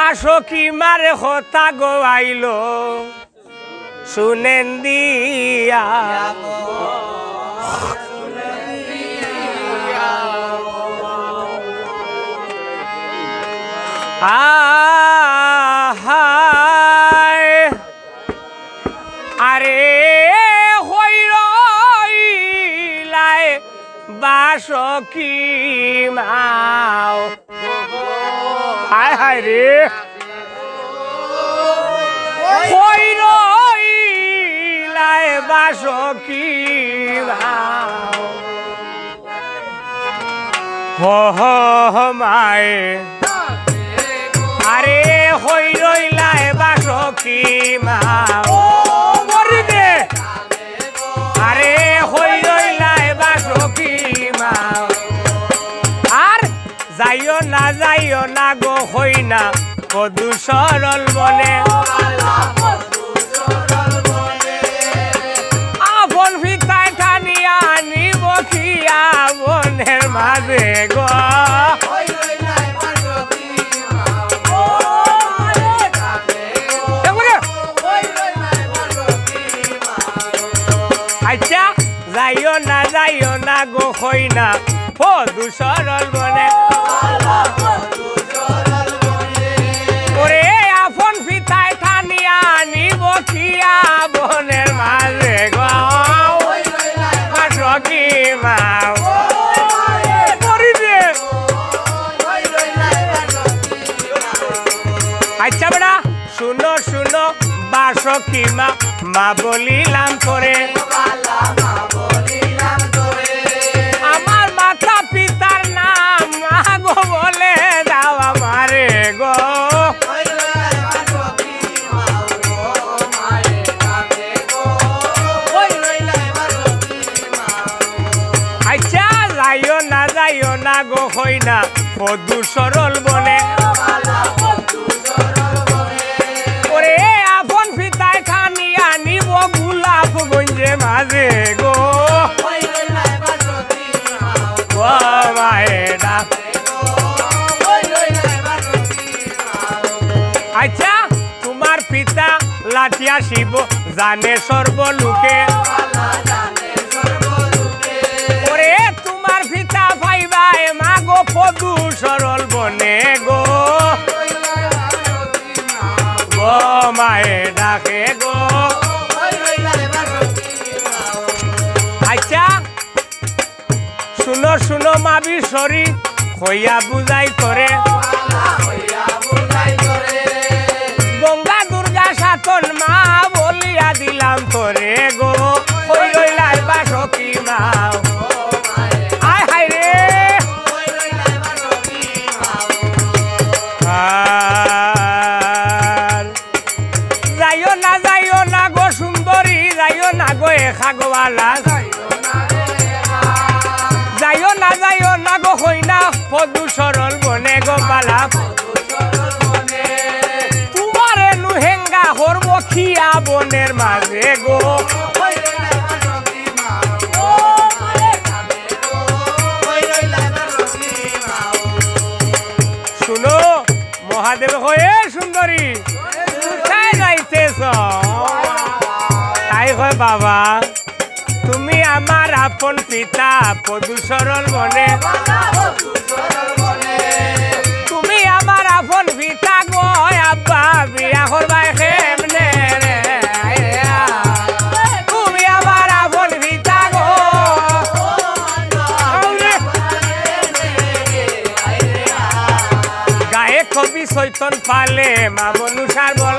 বাসকি মারে হতা গোয়াইল শুনেন দিয়া আরে হইলাই বাসকি মাও হায় হায় রে হইলাই বাসকি মাও হো মায়ে আরে হই রইলাই বাসকি মাও মরি দে আরে হই রইলাই বাসকি মাও আর যাইও না গো হই না কদু সরল বনে আপন ভিতায় টানিয়া নিব খিয়া বনের মাঝে গো আচ্ছা যাইও না গো হই না কদু সরল বনে ওরে আপন পিতায় টানিয়া নিব খিয়া বনের মাঝে গো বাসকি মাও আচ্ছা বেড়া শুনো বাসকি মা বলিলাম করে আমার মাতা পিতার নাম মা গো বলে দাও আমারে গো আচ্ছা যাইও না গো হই না কদু সরল বনে ওরে আপন পিতায় খানিয়া নিব গোলাপ গঞ্জে মাঝে গো আচ্ছা তোমার পিতা লাঠিয়া শিব জানে সর্বলোকে ওরে তোমার পিতা ভাইবাই মা গো কদু সরল বনে গো মায়ে ডাকে গো আচ্ছা শুনো মা বিশ্বরী হইয়া বুঝাই করে গঙ্গা দুর্গা সাতন মা বলিয়া দিলাম তোরে গো হই রইলাই বাসকি মাও আয় হায় রে যাইও না গো সুন্দরী যাইও না গো খাগওয়ালা যাইও না গো হই না কদু সরল বনে গো বালা তোমারে লুহেঙ্গা হরব খিয়া বনের মাঝে গো শুনো মহাদেব হয়ে সুন্দরী যাইতেছ তাই হয় বাবা তুমি আমার আপন পিতা কদু সরল বনে তুমি আমার আপন পিতা গো আব্বা বিয়া করবাই কেমনে রে তুমি আমার আপন পিতা গো গায়ে কবি চৈতন পালে মা মনুষার বল